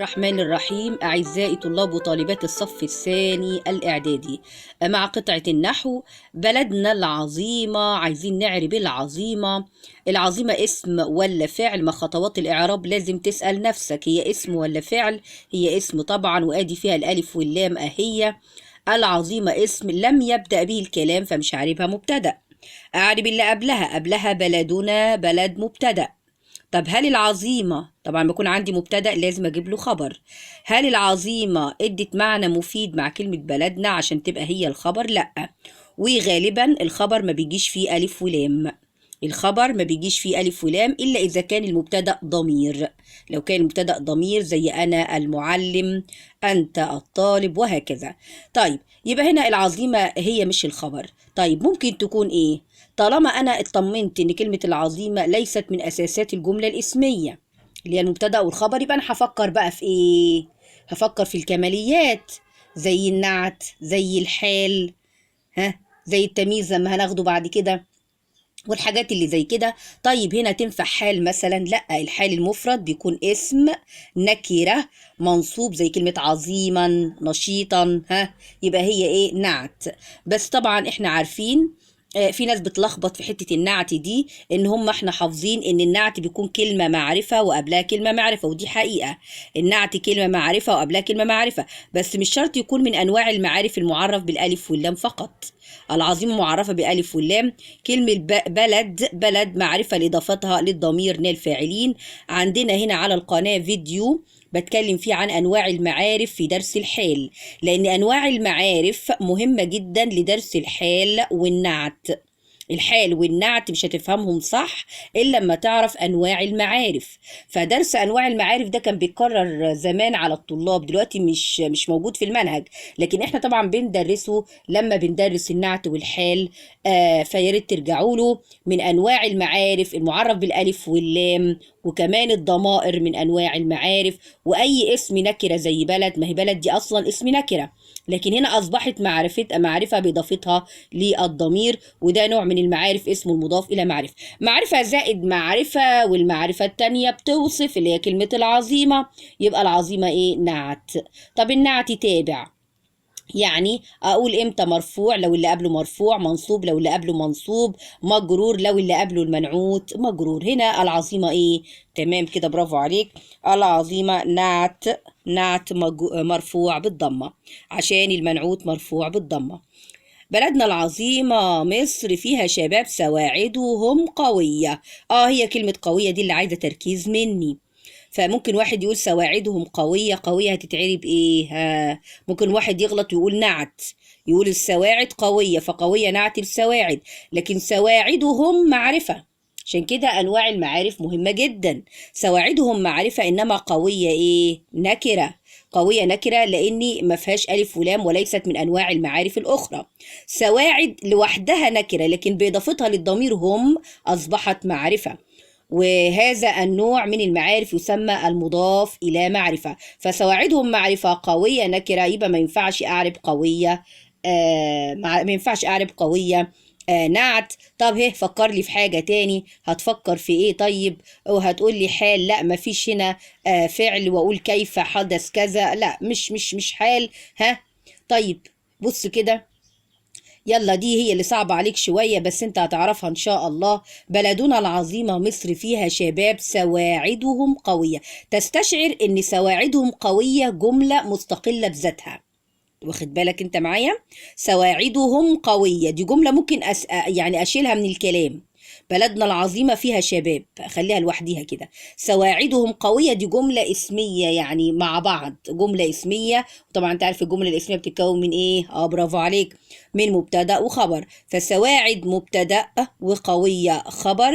الرحمن الرحيم. أعزائي طلاب وطالبات الصف الثاني الإعدادي، مع قطعة النحو بلدنا العظيمة. عايزين نعرب العظيمة. العظيمة اسم ولا فعل؟ ما خطوات الإعراب لازم تسأل نفسك، هي اسم ولا فعل؟ هي اسم طبعا، وآدي فيها الألف واللام أهي. العظيمة اسم لم يبدأ به الكلام فمش هعربها مبتدأ. أعرب اللي قبلها بلدنا، بلد مبتدأ. طب هل العظيمة، طبعا بكون عندي مبتدأ لازم أجيب له خبر. هل العظيمة ادت معنى مفيد مع كلمة بلدنا عشان تبقى هي الخبر؟ لأ. وغالبا الخبر ما بيجيش فيه ألف ولام. الخبر ما بيجيش فيه ألف ولام إلا إذا كان المبتدأ ضمير. لو كان المبتدأ ضمير زي أنا المعلم، أنت الطالب، وهكذا. طيب يبقى هنا العظيمة هي مش الخبر. طيب ممكن تكون إيه؟ طالما أنا اطمنت إن كلمة العظيمة ليست من أساسات الجملة الاسمية اللي هي المبتدأ والخبر، يبقى أنا هفكر بقى في إيه؟ هفكر في الكماليات، زي النعت، زي الحال، زي التمييز لما هناخده بعد كده، والحاجات اللي زي كده. طيب هنا تنفع حال مثلا؟ لا، الحال المفرد بيكون اسم نكرة منصوب زي كلمة عظيما، نشيطا، يبقى هي ايه؟ نعت. بس طبعا احنا عارفين في ناس بتلخبط في حتة النعت دي، ان هم احنا حافظين ان النعت بيكون كلمة معرفة وقبلها كلمة معرفة، ودي حقيقة. النعت كلمة معرفة وقبلها كلمة معرفة، بس مش شرط يكون من انواع المعارف المعرف بالالف واللام فقط. العظيمة معرفة بألف واللام. كلمة بلد معرفة لإضافتها للضمير للفاعلين. عندنا هنا على القناة فيديو بتكلم فيه عن أنواع المعارف في درس الحال، لأن أنواع المعارف مهمة جدا لدرس الحال والنعت. الحال والنعت مش هتفهمهم صح إلا لما تعرف أنواع المعارف. فدرس أنواع المعارف ده كان بيتكرر زمان على الطلاب، دلوقتي مش موجود في المنهج، لكن احنا طبعا بندرسه لما بندرس النعت والحال. فياريت ترجعوا له. من أنواع المعارف المعرف بالألف واللام، وكمان الضمائر من أنواع المعارف. وأي اسم نكرة زي بلد، ما هي بلد دي أصلا اسم نكرة، لكن هنا أصبحت معرفة بإضافتها للضمير، وده نوع من المعارف اسمه المضاف إلى معرفة. معرفة زائد معرفة، والمعرفة التانية بتوصف اللي هي كلمة العظيمة، يبقى العظيمة إيه؟ نعت. طب النعت تابع، يعني اقول امتى مرفوع؟ لو اللي قبله مرفوع. منصوب لو اللي قبله منصوب. مجرور لو اللي قبله المنعوت مجرور. هنا العظيمة ايه؟ تمام كده، برافو عليك. العظيمة نعت مرفوع بالضمة عشان المنعوت مرفوع بالضمة. بلدنا العظيمة مصر فيها شباب سواعدهم قوية. هي كلمة قوية دي اللي عايزة تركيز مني. فممكن واحد يقول سواعدهم قوية، قوية هتتعرب ايه؟ ممكن واحد يغلط ويقول نعت، يقول السواعد قوية، فقوية نعت السواعد، لكن سواعدهم معرفة. عشان كده أنواع المعارف مهمة جدا. سواعدهم معرفة، إنما قوية إيه؟ نكرة. قوية نكرة لأني ما فيهاش ألف ولام وليست من أنواع المعارف الأخرى. سواعد لوحدها نكرة، لكن بإضافتها للضمير هم أصبحت معرفة، وهذا النوع من المعارف يسمى المضاف إلى معرفة. فسواعدهم معرفة قوية نكرة، يبقى ما ينفعش أعرب قوية. ما ينفعش أعرب قوية نعت. طب فكر لي في حاجة تاني. هتفكر في ايه طيب؟ وهتقول لي حال؟ لا، ما فيش هنا فعل واقول كيف حدث كذا، لا، مش حال. طيب بص كده، يلا دي هي اللي صعبة عليك شوية بس انت هتعرفها ان شاء الله. بلدنا العظيمة مصر فيها شباب سواعدهم قوية. تستشعر ان سواعدهم قوية جملة مستقلة بذاتها، واخد بالك انت معايا؟ سواعدهم قوية دي جملة ممكن يعني اشيلها من الكلام. بلدنا العظيمة فيها شباب خليها لوحديها كده. سواعدهم قوية دي جملة اسمية، يعني مع بعض جملة اسمية. وطبعا انت عارف الجملة الاسمية بتتكون من ايه؟ برافو عليك، من مبتدأ وخبر. فسواعد مبتدأ وقوية خبر.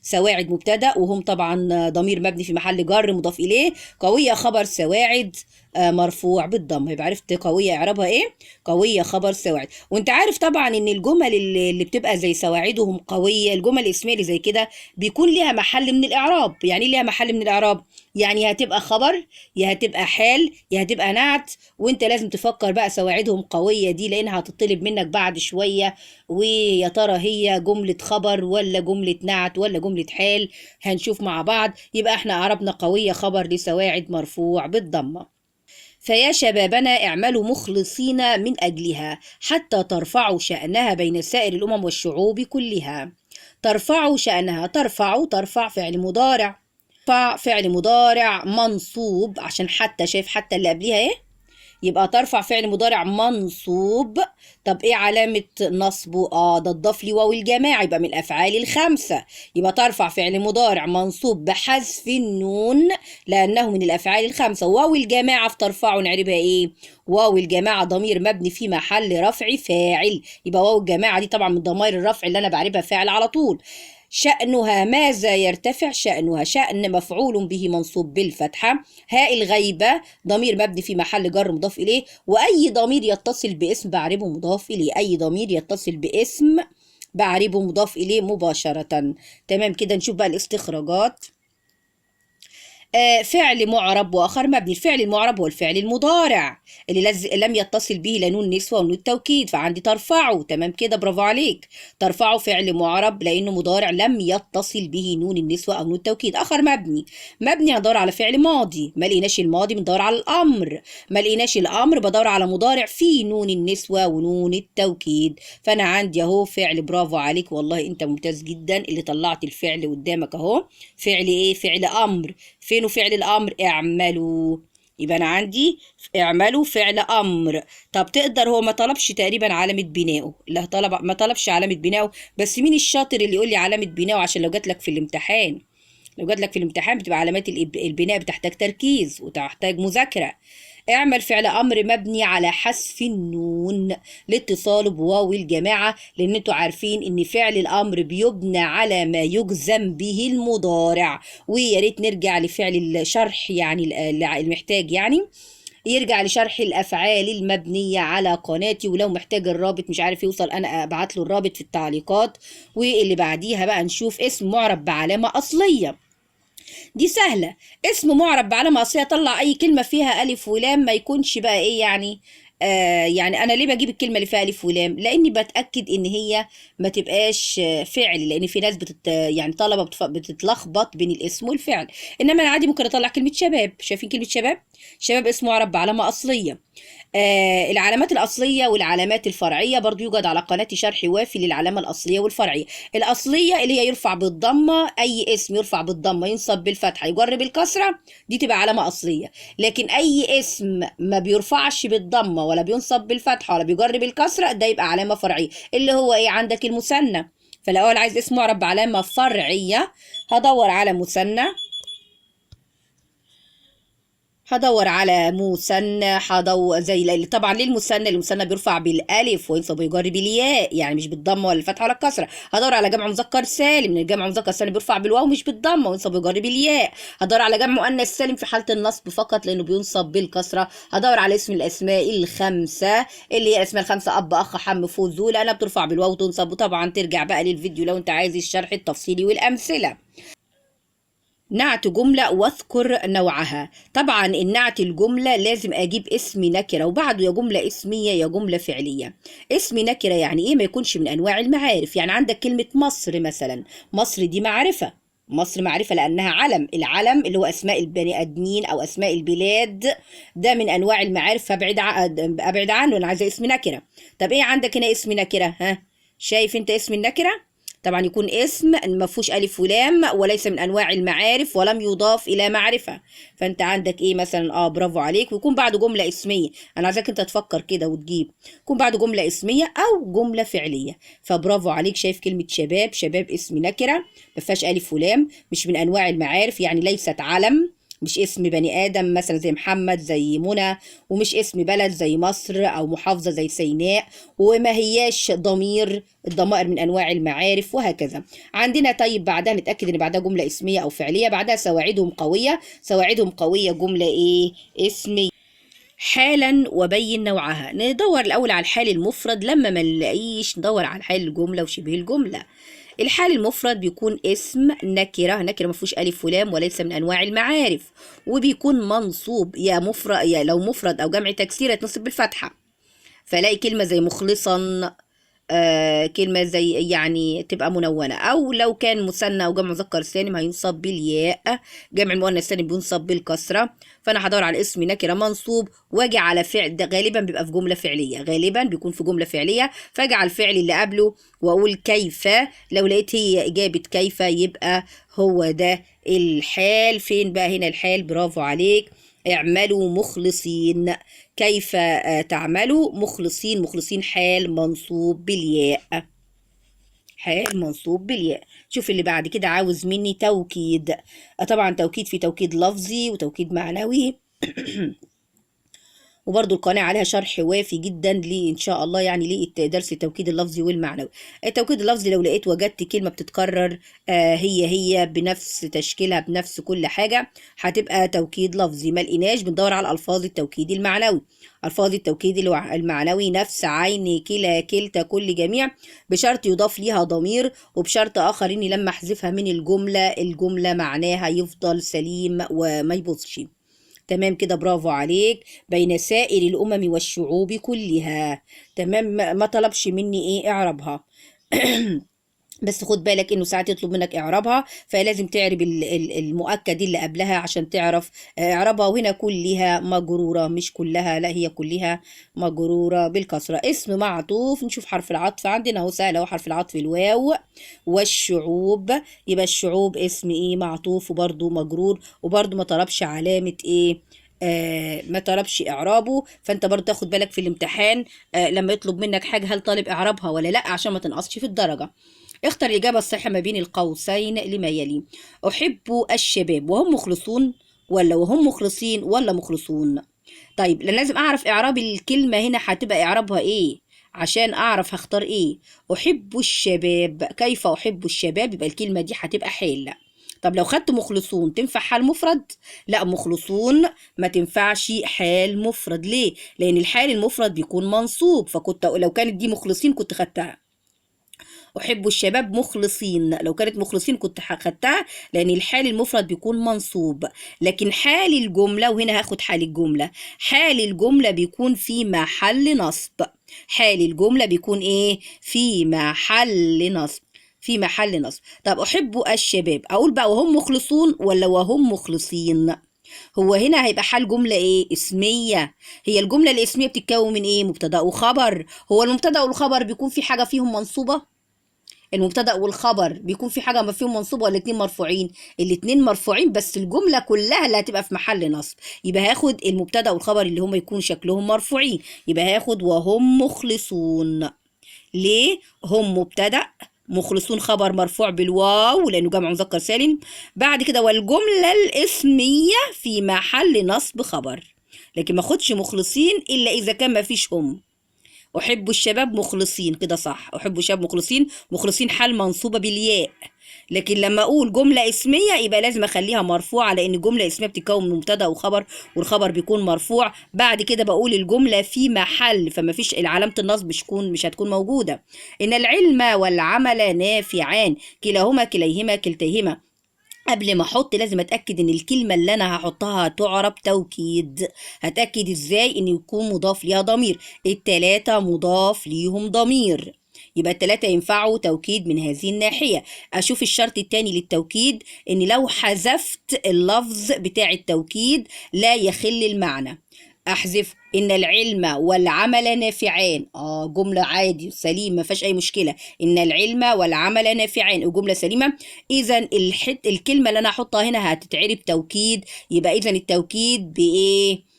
سواعد مبتدأ وهم طبعا ضمير مبني في محل جر مضاف إليه. قوية خبر سواعد مرفوع بالضم. يبقى عرفت قوية إعرابها إيه؟ قوية خبر سواعد. وأنت عارف طبعا إن الجمل اللي بتبقى زي سواعدهم قوية، الجمل الاسمية اللي زي كده بيكون ليها محل من الإعراب. يعني ليها محل من الإعراب، يعني هتبقى خبر، يا هتبقى حال، يا هتبقى نعت. وأنت لازم تفكر بقى سواعدهم قوية دي لأنها هتطلب منك بعد شوية، ويا ترى هي جملة خبر ولا جملة نعت ولا جملة حال؟ هنشوف مع بعض. يبقى احنا أعربنا قوية خبر لسواعد مرفوع بالضمة. فيا شبابنا اعملوا مخلصين من أجلها حتى ترفعوا شأنها بين سائر الأمم والشعوب كلها. ترفعوا شأنها، ترفع فعل مضارع، فعل مضارع منصوب عشان حتى، شايف حتى اللي قبليها ايه؟ يبقى ترفع فعل مضارع منصوب. طب ايه علامة نصبه؟ ده تضاف لي واو الجماعة، يبقى من الافعال الخمسة. يبقى ترفع فعل مضارع منصوب بحذف النون لانه من الافعال الخمسة. واو الجماعة في ترفعه نعربها ايه؟ واو الجماعة ضمير مبني في محل رفع فاعل. يبقى واو الجماعة دي طبعا من ضمائر الرفع اللي انا بعربها فاعل على طول. شأنها ماذا يرتفع؟ شأنها شأن مفعول به منصوب بالفتحة. هاء الغيبة ضمير مبني في محل جر مضاف إليه. وأي ضمير يتصل باسم بعربه مضاف إليه. أي ضمير يتصل باسم بعربه مضاف إليه مباشرة. تمام كده. نشوف بقى الاستخراجات. فعل معرب وآخر مبني. الفعل المعرب هو الفعل المضارع اللي لم يتصل به لا نون نسوة ونون التوكيد، فعندي ترفعه. تمام كده، برافو عليك. ترفعه فعل معرب لأنه مضارع لم يتصل به نون النسوة أو نون التوكيد. آخر مبني. مبني هدور على فعل ماضي، ما لقيناش الماضي بندور على الأمر، ما لقيناش الأمر بدور على مضارع في نون النسوة ونون التوكيد. فأنا عندي أهو فعل. برافو عليك والله، أنت ممتاز جدا اللي طلعت الفعل قدامك أهو. فعل إيه؟ فعل أمر. فين فعل الأمر؟ اعملوا. يبقى أنا عندي اعملوا فعل أمر. طب تقدر، هو ما طلبش تقريبا علامة بنائه، لا طلب، ما طلبش علامة بنائه. بس مين الشاطر اللي يقول لي علامة بنائه؟ عشان لو جات لك في الامتحان، لو جات لك في الامتحان بتبقى علامات البناء بتحتاج تركيز وتحتاج مذاكرة. اعمل فعل امر مبني على حذف النون لاتصاله بواو الجماعه، لان انتوا عارفين ان فعل الامر بيبنى على ما يجزم به المضارع. ويا ريت نرجع لفعل الشرح، يعني المحتاج يعني يرجع لشرح الافعال المبنيه على قناتي، ولو محتاج الرابط مش عارف يوصل انا ابعت له الرابط في التعليقات. واللي بعديها بقى نشوف اسم معرب بعلامه اصليه. دي سهلة. اسم معرب بعلامة أصلية طلع أي كلمة فيها ألف ولام، ما يكونش بقى إيه يعني. يعني أنا ليه بجيب الكلمة اللي فيها ألف ولام؟ لأني بتأكد إن هي ما تبقاش فعل، لأن في ناس يعني طلبة بتتلخبط بين الاسم والفعل. إنما أنا عادي ممكن أطلع كلمة شباب. شايفين كلمة شباب؟ شباب اسم معرب بعلامة أصلية. العلامات الأصلية والعلامات الفرعية برضو يوجد على قناتي شرح وافي للعلامة الأصلية والفرعية. الأصلية اللي هي يرفع بالضمة، أي اسم يرفع بالضمة ينصب بالفتحة يجر بالكسرة، دي تبقى علامة أصلية. لكن أي اسم ما بيرفعش بالضمة ولا بينصب بالفتحة ولا بيجر بالكسرة، ده يبقى علامة فرعية. اللي هو إيه؟ عندك المثنى. فالأول عايز اسم معرب بعلامة فرعية، هدور على مثنى، هدور على مثنى، هدور زي طبعا ليه المثنى؟ المثنى بيرفع بالالف وينصب ويجر بالياء، يعني مش بالضمه ولا الفتحه ولا الكسره. هدور على جمع مذكر سالم، من الجمع مذكر سالم بيرفع بالواو مش بالضمه وينصب ويجر بالياء. هدور على جمع مؤنث سالم في حاله النصب فقط لانه بينصب بالكسره. هدور على اسم الاسماء الخمسه اللي هي الاسماء الخمسه اب اخ حم فوز ذو، لانها بترفع بالواو وتنصب. وطبعا ترجع بقى للفيديو لو انت عايز الشرح التفصيلي والامثله. نعت جملة واذكر نوعها. طبعا النعت الجملة لازم أجيب اسم نكرة وبعده يا جملة اسمية يا جملة فعلية. اسم نكرة يعني إيه؟ ما يكونش من أنواع المعارف. يعني عندك كلمة مصر مثلا، مصر دي معرفة. مصر معرفة لأنها علم. العلم اللي هو أسماء البني آدمين أو أسماء البلاد، ده من أنواع المعارف، أبعد عنه. أنا عايزة اسم نكرة. طب إيه عندك هنا اسم نكرة؟ ها، شايف أنت اسم النكرة؟ طبعا يكون اسم ما فيهوش الف ولام وليس من انواع المعارف ولم يضاف الى معرفه. فانت عندك ايه مثلا؟ برافو عليك. ويكون بعده جمله اسميه. انا عايزاك انت تفكر كده وتجيب، يكون بعده جمله اسميه او جمله فعليه. فبرافو عليك. شايف كلمه شباب؟ شباب اسم نكره ما فيهاش الف ولام، مش من انواع المعارف، يعني ليست علم، مش اسم بني آدم مثلا زي محمد زي منى، ومش اسم بلد زي مصر أو محافظة زي سيناء، وما هياش ضمير. الضمائر من أنواع المعارف وهكذا. عندنا طيب بعدها نتأكد إن بعدها جملة اسمية أو فعلية. بعدها سواعدهم قوية. سواعدهم قوية جملة إيه؟ اسمية. حالا وبين نوعها. ندور الأول على الحال المفرد، لما ما نلاقيش ندور على حال الجملة وشبه الجملة. الحال المفرد بيكون اسم نكرة، نكرة ما فيهوش ألف ولام وليس من أنواع المعارف، وبيكون منصوب يا مفرد، يا لو مفرد أو جمع تكسير يتنصب بالفتحة. فلاقي كلمة زي مخلصا، كلمة زي يعني تبقى منونة، أو لو كان مثنى أو جمع مذكر سالم هينصب بالياء، جمع المؤنث السالم بينصب بالكسرة. فأنا هدور على اسم نكرة منصوب وأجي على فعل، ده غالبا بيبقى في جملة فعلية، غالبا بيكون في جملة فعلية، فأجي على الفعل اللي قبله وأقول كيف. لو لقيت هي إجابة كيف يبقى هو ده الحال. فين بقى هنا الحال؟ برافو عليك، اعملوا مخلصين. كيف تعملوا مخلصين، مخلصين حال منصوب بالياء، حال منصوب بالياء. شوف اللي بعد كده عاوز مني توكيد. طبعا توكيد، في توكيد لفظي وتوكيد معنوي وبرضو القناة عليها شرح وافي جدا ليه إن شاء الله، يعني ليه درس التوكيد اللفظي والمعنوي. التوكيد اللفظي لو لقيت وجدت كلمة بتتكرر هي بنفس تشكيلها بنفس كل حاجة هتبقى توكيد لفظي. ما لقيناش بندور على ألفاظ التوكيد المعنوي. ألفاظ التوكيد المعنوي نفس، عين، كلا، كلتا، كل، جميع، بشرط يضاف ليها ضمير، وبشرط آخر إني لما أحذفها من الجملة معناها يفضل سليم وما يبوظش. تمام كده، برافو عليك. بين سائر الأمم والشعوب كلها. تمام، ما طلبش مني ايه اعربها بس خد بالك انه ساعات يطلب منك اعرابها، فلازم تعرب المؤكد اللي قبلها عشان تعرف اعرابها. وهنا كلها مجرورة، مش كلها، لا هي كلها مجرورة بالكسرة. اسم معطوف، نشوف حرف العطف عندنا اهو سهل اهو، حرف العطف الواو. والشعوب، يبقى الشعوب اسم ايه معطوف وبرده مجرور، وبرده ما طلبش علامة ايه، ما طلبش اعرابه. فانت برضه تاخد بالك في الامتحان لما يطلب منك حاجه هل طالب اعرابها ولا لا، عشان ما تنقصش في الدرجه. اختر الإجابة الصحيحة ما بين القوسين لما يلي. أحب الشباب وهم مخلصون، ولا وهم مخلصين، ولا مخلصون؟ طيب لازم أعرف إعراب الكلمة هنا هتبقى إعرابها إيه عشان أعرف هختار إيه. أحب الشباب، كيف أحب الشباب؟ يبقى الكلمة دي هتبقى حال. طب لو خدت مخلصون تنفع حال مفرد؟ لا، مخلصون ما تنفعش حال مفرد. ليه؟ لأن الحال المفرد بيكون منصوب، فكنت لو كانت دي مخلصين كنت خدتها. أحب الشباب مخلصين، لو كانت مخلصين كنت خدتها، لأن الحال المفرد بيكون منصوب. لكن حال الجملة، وهنا هاخد حال الجملة، حال الجملة بيكون في محل نصب. حال الجملة بيكون إيه؟ في محل نصب، في محل نصب. طب أحب الشباب، أقول بقى وهم مخلصون ولا وهم مخلصين؟ هو هنا هيبقى حال جملة ايه؟ اسمية. هي الجملة الاسمية بتتكون من ايه؟ مبتدأ وخبر. هو المبتدأ والخبر بيكون في حاجة فيهم منصوبة؟ المبتدأ والخبر بيكون في حاجة ما فيهم منصوبة ولا الاتنين مرفوعين؟ الاتنين مرفوعين، بس الجملة كلها اللي هتبقى في محل نصب. يبقى هاخد المبتدأ والخبر اللي هم يكون شكلهم مرفوعين، يبقى هاخد وهم مخلصون. ليه؟ هم مبتدأ، مخلصون خبر مرفوع بالواو لأنه جمع مذكر سالم. بعد كده والجملة الاسمية في محل نصب خبر. لكن ما اخدش مخلصين إلا إذا كان ما فيش هم. أحب الشباب مخلصين، كده صح، أحب الشباب مخلصين، مخلصين حال منصوبة بالياء. لكن لما أقول جملة اسمية يبقى لازم أخليها مرفوعة، لأن الجملة اسمية بتتكون من مبتدأ وخبر، والخبر بيكون مرفوع. بعد كده بقول الجملة في محل، فما فيش علامة النصب مش هتكون موجودة. إن العلم والعمل نافعان، كلاهما، كليهما، كلتيهما. قبل ما احط لازم اتاكد ان الكلمه اللي انا هحطها تعرب توكيد. هتاكد ازاي؟ ان يكون مضاف ليها ضمير. التلاته مضاف ليهم ضمير، يبقى التلاته ينفعوا توكيد من هذه الناحيه. اشوف الشرط التاني للتوكيد، ان لو حذفت اللفظ بتاع التوكيد لا يخل المعنى. احذف ان العلم والعمل نافعان، جمله عادي سليمه ما فيهاش اي مشكله. ان العلم والعمل نافعان الجمله سليمه. اذا الكلمه اللي انا هحطها هنا هتتعرب توكيد. يبقى اذا التوكيد بايه؟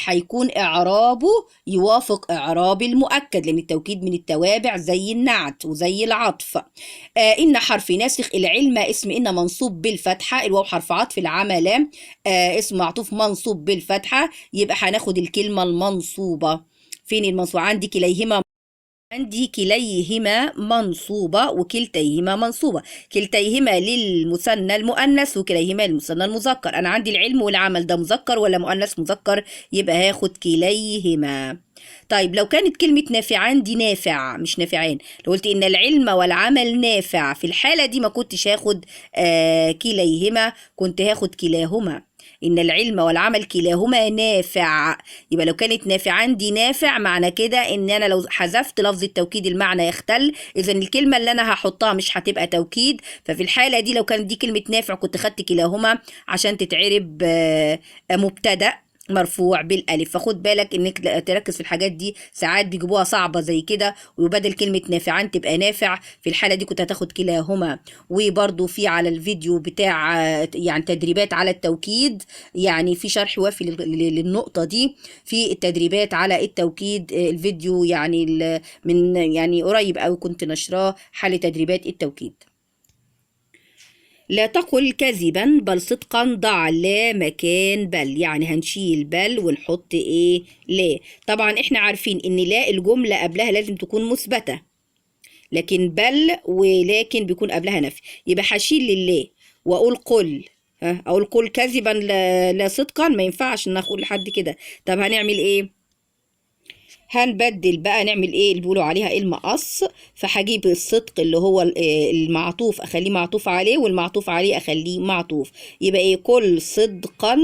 هيكون إعرابه يوافق إعراب المؤكد، لأن التوكيد من التوابع زي النعت وزي العطف. إن حرف ناسخ. العلم اسم إن منصوب بالفتحة، الواو حرف عطف. العمل اسم معطوف منصوب بالفتحة، يبقى هناخد الكلمة المنصوبة. فين المنصوب؟ عندي كليهما، عندي كليهما منصوبة وكلتيهما منصوبة. كلتيهما للمثنى المؤنث وكليهما للمثنى المذكر. أنا عندي العلم والعمل ده مذكر ولا مؤنث؟ مذكر، يبقى هاخد كليهما. طيب لو كانت كلمة نافعان دي نافع مش نافعان، لو قلت إن العلم والعمل نافع، في الحالة دي ما كنتش هاخد كليهما، كنت هاخد كلاهما. إن العلم والعمل كلاهما نافع. يبقى لو كانت نافعان دي نافع، معنى كده إن أنا لو حذفت لفظ التوكيد المعنى يختل، إذا الكلمة اللي أنا هحطها مش هتبقى توكيد. ففي الحالة دي لو كانت دي كلمة نافع كنت خدت كلاهما عشان تتعرب مبتدأ مرفوع بالالف. فخد بالك انك تركز في الحاجات دي، ساعات بيجيبوها صعبه زي كده، وبدل كلمه نافعان تبقى نافع، في الحاله دي كنت هتاخد كلاهما. وبرضو في على الفيديو بتاع يعني تدريبات على التوكيد، يعني في شرح وافي للنقطه دي في التدريبات على التوكيد. الفيديو يعني من يعني قريب قوي كنت نشراه، حل تدريبات التوكيد. لا تقل كذبا بل صدقا، ضع لا مكان بل، يعني هنشيل بل ونحط ايه لا. طبعا احنا عارفين ان لا الجملة قبلها لازم تكون مثبتة، لكن بل ولكن بيكون قبلها نفي، يبقى هشيل لله واقول قل. اقول قل كذبا لا صدقا، ما ينفعش ان اقول لحد كده. طب هنعمل ايه؟ هنبدل بقى، نعمل ايه اللي بيقولوا عليها المقص. فهجيب الصدق اللي هو المعطوف اخليه معطوف عليه، والمعطوف عليه اخليه معطوف. يبقى ايه؟ كل صدقا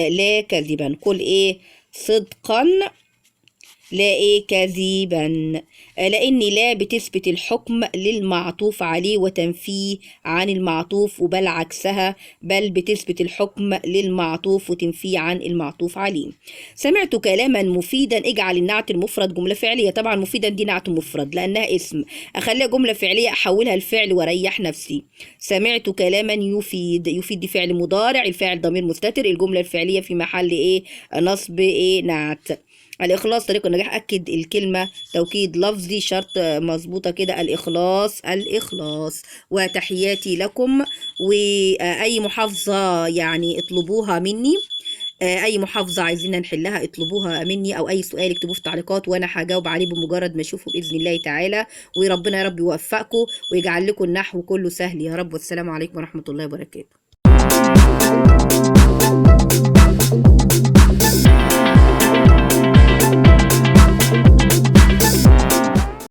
لا كذبا، كل ايه؟ صدقا لا ايه؟ كذبا. لان لا بتثبت الحكم للمعطوف عليه وتنفيه عن المعطوف، وبل عكسها، بل بتثبت الحكم للمعطوف وتنفيه عن المعطوف عليه. سمعت كلاما مفيدا، اجعل النعت المفرد جملة فعلية. طبعا مفيدا دي نعت مفرد لانها اسم، اخليها جملة فعلية احولها لفعل واريح نفسي. سمعت كلاما يفيد، يفيد دي فعل مضارع، الفاعل ضمير مستتر، الجملة الفعلية في محل ايه؟ نصب ايه؟ نعت. الإخلاص طريق النجاح، أكد الكلمة توكيد لفظي، شرط مظبوطة كده، الإخلاص الإخلاص. وتحياتي لكم، وأي محافظة يعني اطلبوها مني، أي محافظة عايزين نحلها اطلبوها مني، أو أي سؤال اكتبوه في التعليقات وأنا هجاوب عليه بمجرد ما أشوفه بإذن الله تعالى. وربنا يا رب يوفقكم ويجعل لكم النحو كله سهل يا رب. والسلام عليكم ورحمة الله وبركاته.